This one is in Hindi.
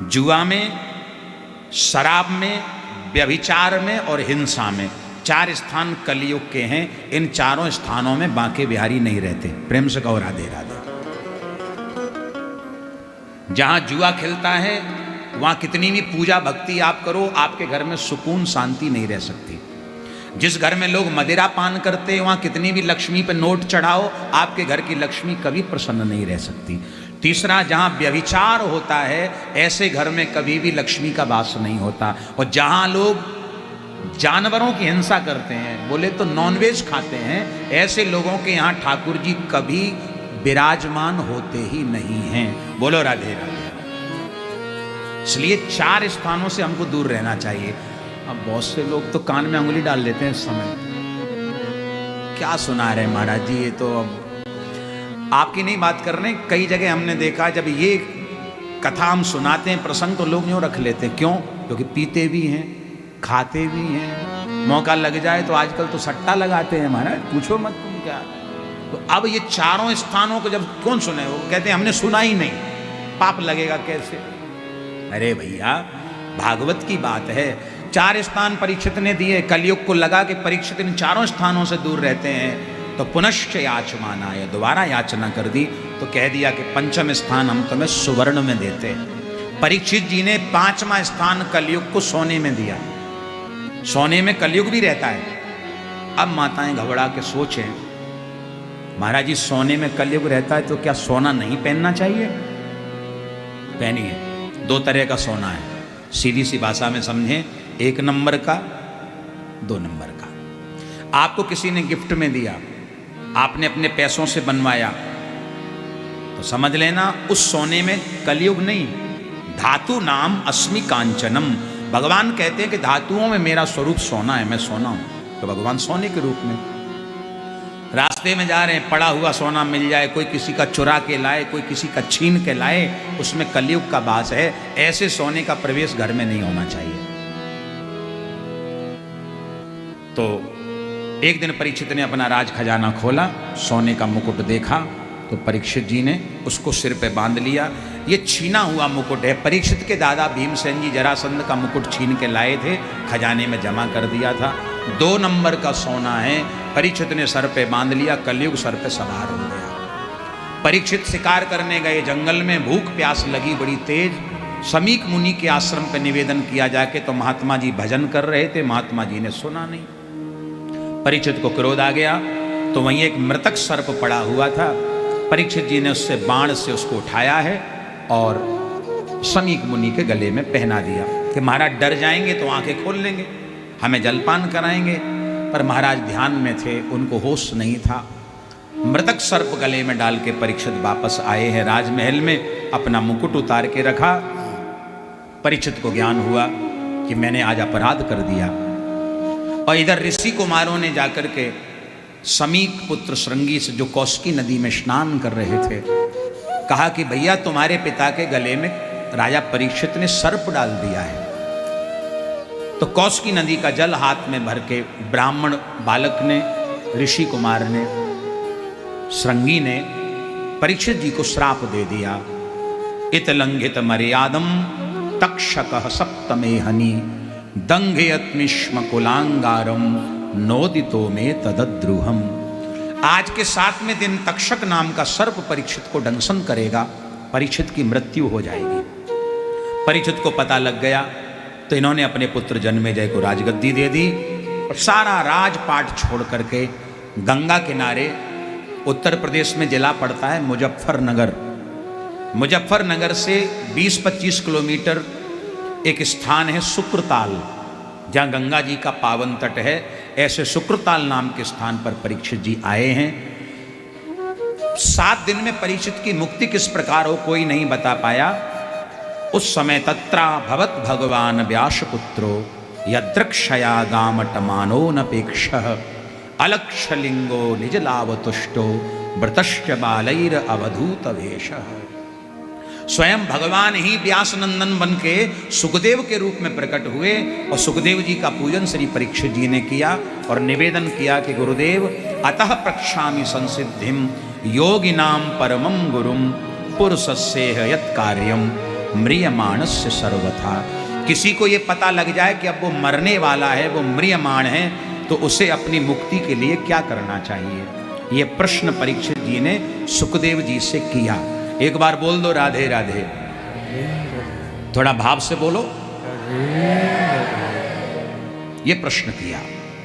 जुआ में, शराब में, व्यभिचार में और हिंसा में 4 स्थान कलयुग के हैं। इन चारों स्थानों में बांके बिहारी नहीं रहते। प्रेम से कहो राधे राधे। जहां जुआ खिलता है वहां कितनी भी पूजा भक्ति आप करो, आपके घर में सुकून शांति नहीं रह सकती। जिस घर में लोग मदिरा पान करते हैं वहां कितनी भी लक्ष्मी पे नोट चढ़ाओ, आपके घर की लक्ष्मी कभी प्रसन्न नहीं रह सकती। तीसरा, जहां व्यभिचार होता है ऐसे घर में कभी भी लक्ष्मी का वास नहीं होता। और जहां लोग जानवरों की हिंसा करते हैं, बोले तो नॉनवेज खाते हैं, ऐसे लोगों के यहाँ ठाकुर जी कभी विराजमान होते ही नहीं हैं। बोलो राधे राधे। इसलिए 4 स्थानों से हमको दूर रहना चाहिए। अब बहुत से लोग तो कान में अंगुली डाल लेते हैं इस समय। क्या सुना रहे महाराज जी, ये तो अब आपकी नहीं बात कर रहे। कई जगह हमने देखा जब ये कथा हम सुनाते हैं प्रसंग तो लोग यूँ रख लेते हैं। क्यों? क्योंकि पीते भी हैं, खाते भी हैं, मौका लग जाए तो आजकल तो सट्टा लगाते हैं महाराज, पूछो मत तुम क्या। तो अब ये चारों स्थानों को जब कौन सुने, वो कहते हैं हमने सुना ही नहीं, पाप लगेगा कैसे। अरे भैया भागवत की बात है। 4 स्थान परीक्षित ने दिए, कलयुग को लगा कि परीक्षित इन चारों स्थानों से दूर रहते हैं, तो पुनश्च याचमानाय, दोबारा याचना कर दी। तो कह दिया कि 5वां स्थान हम तुम्हें सुवर्ण में देते हैं। परीक्षित जी ने 5वां स्थान कलयुग को सोने में दिया। सोने में कलयुग भी रहता है। अब माताएं घबरा के सोचें, महाराज जी सोने में कलयुग रहता है तो क्या सोना नहीं पहनना चाहिए? पहनिए। 2 तरह का सोना है, सीधी सी भाषा में समझें, 1 नंबर का, 2 नंबर का। आपको किसी ने गिफ्ट में दिया, आपने अपने पैसों से बनवाया, तो समझ लेना उस सोने में कलयुग नहीं, धातु नाम अस्मि कांचनम। भगवान कहते हैं कि धातुओं में मेरा स्वरूप सोना है, मैं सोना हूं। तो भगवान सोने के रूप में रास्ते में जा रहे हैं, पड़ा हुआ सोना मिल जाए, कोई किसी का चुरा के लाए, कोई किसी का छीन के लाए, उसमें कलयुग का वास है। ऐसे सोने का प्रवेश घर में नहीं होना चाहिए। तो एक दिन परीक्षित ने अपना राज खजाना खोला, सोने का मुकुट देखा, तो परीक्षित जी ने उसको सिर पे बांध लिया। ये छीना हुआ मुकुट है, परीक्षित के दादा भीमसेन जी जरासंध का मुकुट छीन के लाए थे, खजाने में जमा कर दिया था। 2 नंबर का सोना है, परीक्षित ने सर पे बांध लिया, कलयुग सर पे सवार हो गया। परीक्षित शिकार करने गए, जंगल में भूख प्यास लगी बड़ी तेज। समीक मुनि के आश्रम पे निवेदन किया जाके, तो महात्मा जी भजन कर रहे थे, महात्मा जी ने सुना नहीं। परीक्षित को क्रोध आ गया, तो वहीं एक मृतक सर्प पड़ा हुआ था। परीक्षित जी ने उससे बाण से उसको उठाया है और समीक मुनि के गले में पहना दिया कि महाराज डर जाएंगे तो आंखें खोल लेंगे, हमें जलपान कराएंगे। पर महाराज ध्यान में थे, उनको होश नहीं था। मृतक सर्प गले में डाल के परीक्षित वापस आए हैं राजमहल में, अपना मुकुट उतार के रखा। परीक्षित को ज्ञान हुआ कि मैंने आज अपराध कर दिया। और इधर ऋषि कुमारों ने जाकर के समीक पुत्र श्रृंगी से, जो कौशिकी नदी में स्नान कर रहे थे, कहा कि भैया तुम्हारे पिता के गले में राजा परीक्षित ने सर्प डाल दिया है। तो कौशिकी नदी का जल हाथ में भर के ब्राह्मण बालक ने, ऋषि कुमार ने, श्रृंगी ने परीक्षित जी को श्राप दे दिया। इत लंघित मर्यादम तक्षक सप्तमे हनि दंघयत्मिष्म कुलांगारम नोदितो में तदद्रुहम। आज के 7वें दिन तक्षक नाम का सर्प परीक्षित को दंशन करेगा, परीक्षित की मृत्यु हो जाएगी। परीक्षित को पता लग गया, तो इन्होंने अपने पुत्र जन्मेजय को राजगद्दी दे दी और सारा राजपाट छोड़ करके गंगा किनारे, उत्तर प्रदेश में जिला पड़ता है मुजफ्फरनगर, मुजफ्फरनगर से 20-25 किलोमीटर एक स्थान है शुक्रताल, जहाँ गंगा जी का पावन तट है। ऐसे शुक्रताल नाम के स्थान पर परीक्षित जी आए हैं। 7 दिन में परीक्षित की मुक्ति किस प्रकार हो कोई नहीं बता पाया। उस समय तत्रा भवत भगवान व्यासपुत्रो यद्रक्षया गामटमानो नपेक्ष अलक्षलिंगो निजलावतुष्टो व्रतश्च बालैर अवधूत वेश। स्वयं भगवान ही व्यास नंदन बन के सुखदेव के रूप में प्रकट हुए और सुखदेव जी का पूजन श्री परीक्षित जी ने किया और निवेदन किया कि गुरुदेव अतः प्रक्षामि संसिद्धिम योगिनाम परमं गुरुम पुरुषस्येह यत् कार्यम म्रियमाणस्य सर्वथा। किसी को ये पता लग जाए कि अब वो मरने वाला है, वो म्रियमाण है, तो उसे अपनी मुक्ति के लिए क्या करना चाहिए? ये प्रश्न परीक्षित जी ने सुखदेव जी से किया। एक बार बोल दो राधे राधे, थोड़ा भाव से बोलो। ये प्रश्न किया।